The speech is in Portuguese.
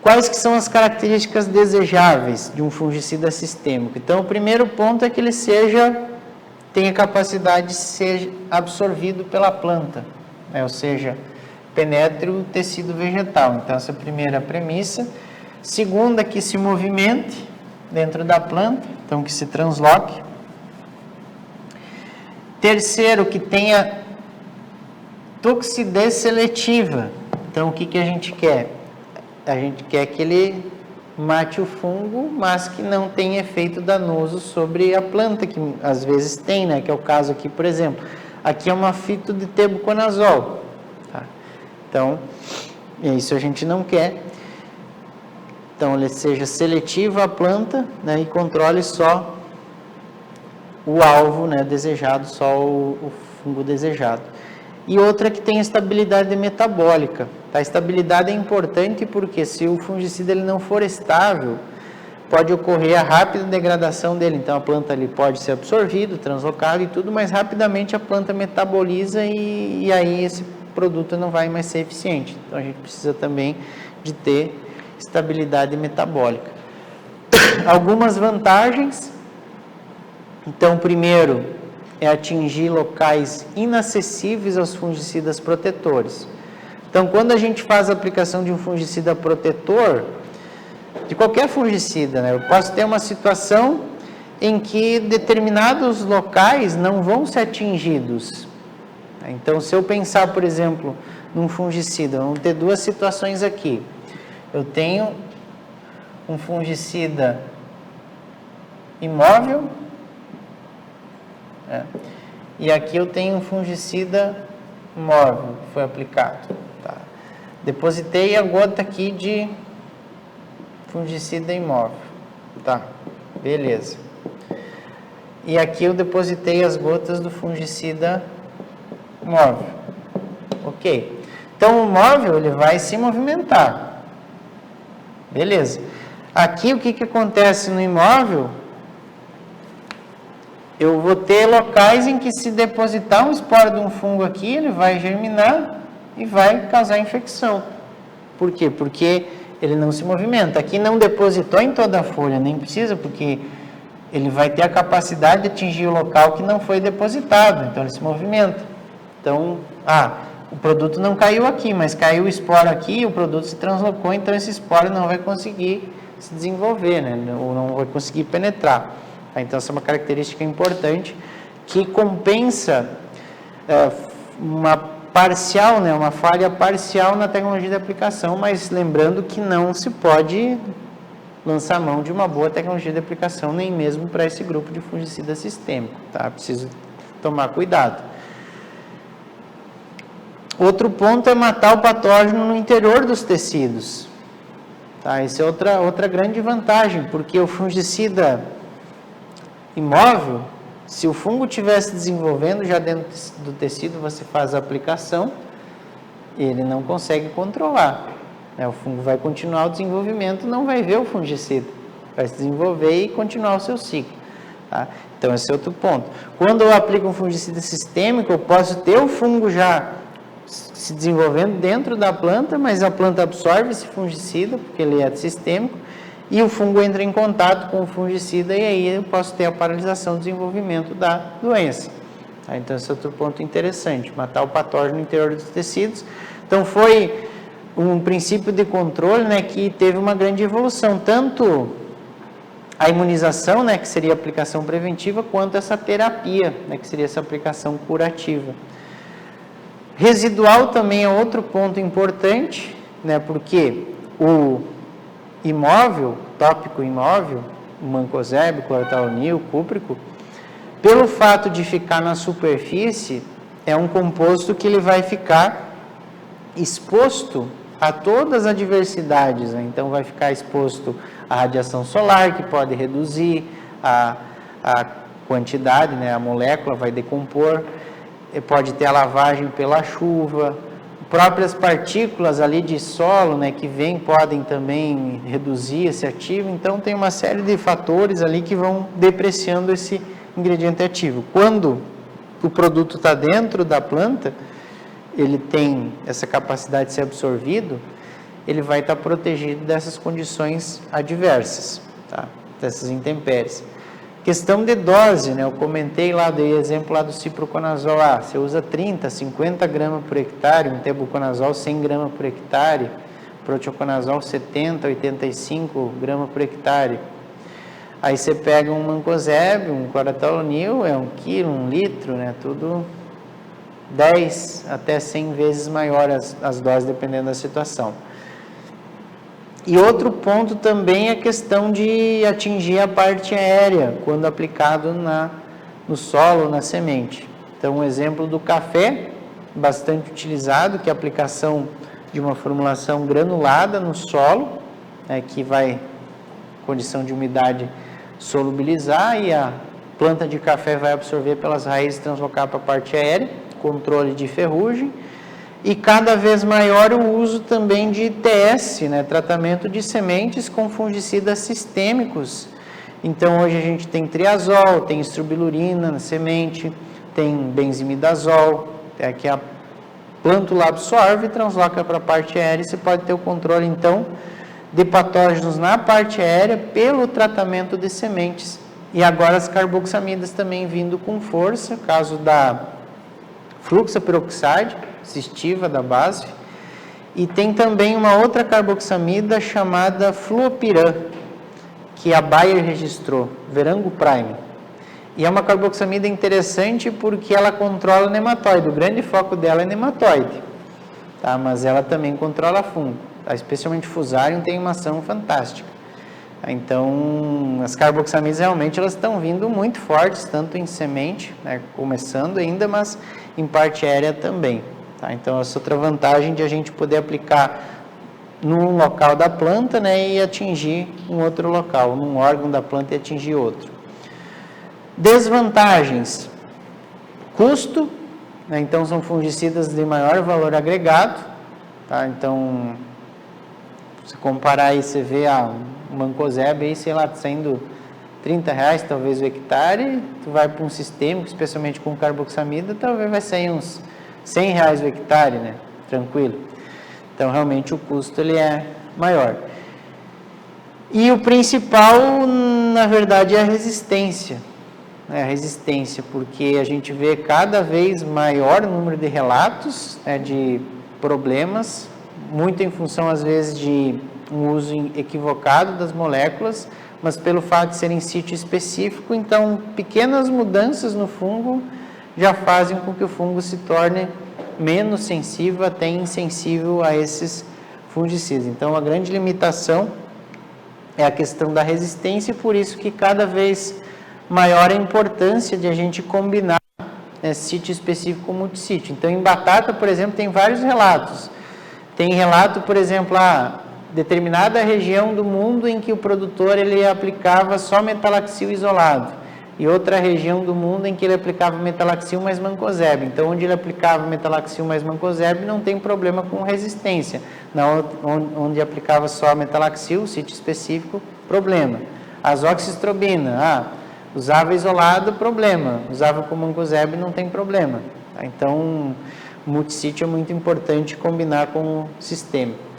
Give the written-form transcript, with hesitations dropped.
Quais que são as características desejáveis de um fungicida sistêmico? Então, o primeiro ponto é que ele tenha capacidade de ser absorvido pela planta, né? Ou seja, penetre o tecido vegetal. Então, essa é a primeira premissa. Segunda, que se movimente dentro da planta, então que se transloque. Terceiro, que tenha toxidez seletiva. Então, o que a gente quer? A gente quer que ele mate o fungo, mas que não tenha efeito danoso sobre a planta, que às vezes tem, né? Que é o caso aqui, por exemplo. Aqui é uma fito de tebuconazol. Tá? Então, isso a gente não quer. Então, ele seja seletivo à planta, né? E controle só o alvo, né? Desejado, só o fungo desejado. E outra que tem estabilidade metabólica. A estabilidade é importante porque se o fungicida ele não for estável, pode ocorrer a rápida degradação dele. Então, a planta ali pode ser absorvida, translocada e tudo, mas rapidamente a planta metaboliza e aí esse produto não vai mais ser eficiente. Então, a gente precisa também de ter estabilidade metabólica. Algumas vantagens. Então, primeiro, é atingir locais inacessíveis aos fungicidas protetores. Então, quando a gente faz a aplicação de um fungicida protetor, de qualquer fungicida, né, eu posso ter uma situação em que determinados locais não vão ser atingidos. Então, se eu pensar, por exemplo, num fungicida, vamos ter duas situações aqui. Eu tenho um fungicida imóvel, e aqui eu tenho um fungicida móvel que foi aplicado. Tá. Depositei a gota aqui de fungicida imóvel. Tá, beleza. E aqui eu depositei as gotas do fungicida móvel. Ok. Então, o móvel ele vai se movimentar. Beleza. Aqui, o que acontece no imóvel? Eu vou ter locais em que se depositar um esporo de um fungo aqui, ele vai germinar e vai causar infecção. Por quê? Porque ele não se movimenta. Aqui não depositou em toda a folha, nem precisa, porque ele vai ter a capacidade de atingir o local que não foi depositado, então ele se movimenta. Então, o produto não caiu aqui, mas caiu o esporo aqui, o produto se translocou, então esse esporo não vai conseguir se desenvolver, né? Ou não vai conseguir penetrar. Então, essa é uma característica importante que compensa uma parcial, né, uma falha parcial na tecnologia de aplicação, mas lembrando que não se pode lançar mão de uma boa tecnologia de aplicação, nem mesmo para esse grupo de fungicida sistêmico, tá? Preciso tomar cuidado. Outro ponto é matar o patógeno no interior dos tecidos. Tá? Essa é outra grande vantagem, porque o fungicida imóvel, se o fungo estiver se desenvolvendo já dentro do tecido, você faz a aplicação, ele não consegue controlar. Né? O fungo vai continuar o desenvolvimento, não vai ver o fungicida, vai se desenvolver e continuar o seu ciclo. Tá? Então, esse é outro ponto. Quando eu aplico um fungicida sistêmico, eu posso ter o fungo já se desenvolvendo dentro da planta, mas a planta absorve esse fungicida, porque ele é sistêmico, e o fungo entra em contato com o fungicida e aí eu posso ter a paralisação do desenvolvimento da doença. Tá? Então, esse é outro ponto interessante, matar o patógeno no interior dos tecidos. Então, foi um princípio de controle, né, que teve uma grande evolução, tanto a imunização, né, que seria a aplicação preventiva, quanto essa terapia, né, que seria essa aplicação curativa. Residual também é outro ponto importante, né, porque o imóvel, tópico imóvel, o mancozeb, clorothalonil, cúprico, pelo fato de ficar na superfície, é um composto que ele vai ficar exposto a todas as adversidades, né? Então vai ficar exposto à radiação solar, que pode reduzir a quantidade, né? A molécula vai decompor, pode ter a lavagem pela chuva, próprias partículas ali de solo, né, que vêm, podem também reduzir esse ativo. Então, tem uma série de fatores ali que vão depreciando esse ingrediente ativo. Quando o produto está dentro da planta, ele tem essa capacidade de ser absorvido, ele vai estar protegido dessas condições adversas, tá? Dessas intempéries. Questão de dose, né? Eu comentei lá, dei exemplo lá do ciproconazol. Você usa 30, 50 gramas por hectare, um tebuconazol 100 gramas por hectare, proteoconazol 70, 85 gramas por hectare. Aí você pega um mancozeb, um cloratalonil, 1 quilo, 1 litro, né? Tudo 10 até 100 vezes maior as doses, dependendo da situação. E outro ponto também é a questão de atingir a parte aérea, quando aplicado no solo, na semente. Então, um exemplo do café, bastante utilizado, que é a aplicação de uma formulação granulada no solo, que vai, condição de umidade, solubilizar e a planta de café vai absorver pelas raízes e translocar para a parte aérea, controle de ferrugem. E cada vez maior o uso também de TS, né, tratamento de sementes com fungicidas sistêmicos. Então, hoje a gente tem triazol, tem estrobilurina na semente, tem benzimidazol, que a plântula absorve e transloca para a parte aérea e você pode ter o controle, então, de patógenos na parte aérea pelo tratamento de sementes. E agora as carboxamidas também vindo com força, caso da fluxaperoxide, cistiva da BASF, e tem também uma outra carboxamida chamada fluopiran, que a Bayer registrou, Verango Prime. E é uma carboxamida interessante porque ela controla o nematóide, o grande foco dela é nematóide, tá? Mas ela também controla fungo, tá? Especialmente Fusarium tem uma ação fantástica. Então, as carboxamidas realmente elas estão vindo muito fortes, tanto em semente, né, começando ainda, mas em parte aérea também. Tá? Então, essa outra vantagem de a gente poder aplicar num local da planta, né, e atingir um outro local, num órgão da planta e atingir outro. Desvantagens: custo, né, então são fungicidas de maior valor agregado, tá? Então, se comparar aí, você vê o mancozeb aí, sei lá, saindo R$30 talvez o hectare, tu vai para um sistêmico, especialmente com carboxamida, talvez vai sair uns R$100 o hectare, né? Tranquilo. Então, realmente, o custo ele é maior. E o principal, na verdade, é a resistência. A resistência, porque a gente vê cada vez maior número de relatos, né, de problemas, muito em função, às vezes, de um uso equivocado das moléculas, mas pelo fato de serem sítio específico, então, pequenas mudanças no fungo já fazem com que o fungo se torne menos sensível, até insensível a esses fungicidas. Então, a grande limitação é a questão da resistência, e por isso que cada vez maior a importância de a gente combinar, né, sítio específico com multissítio. Então, em batata, por exemplo, tem vários relatos. Tem relato, por exemplo, determinada região do mundo em que o produtor ele aplicava só metalaxil isolado, e outra região do mundo em que ele aplicava metalaxil mais mancozeb. Então, onde ele aplicava metalaxil mais mancozeb, não tem problema com resistência. Onde aplicava só metalaxil, sítio específico, problema. Azoxystrobina, usava isolado, problema. Usava com mancozeb, não tem problema. Então, o multissítio é muito importante combinar com o sistêmico.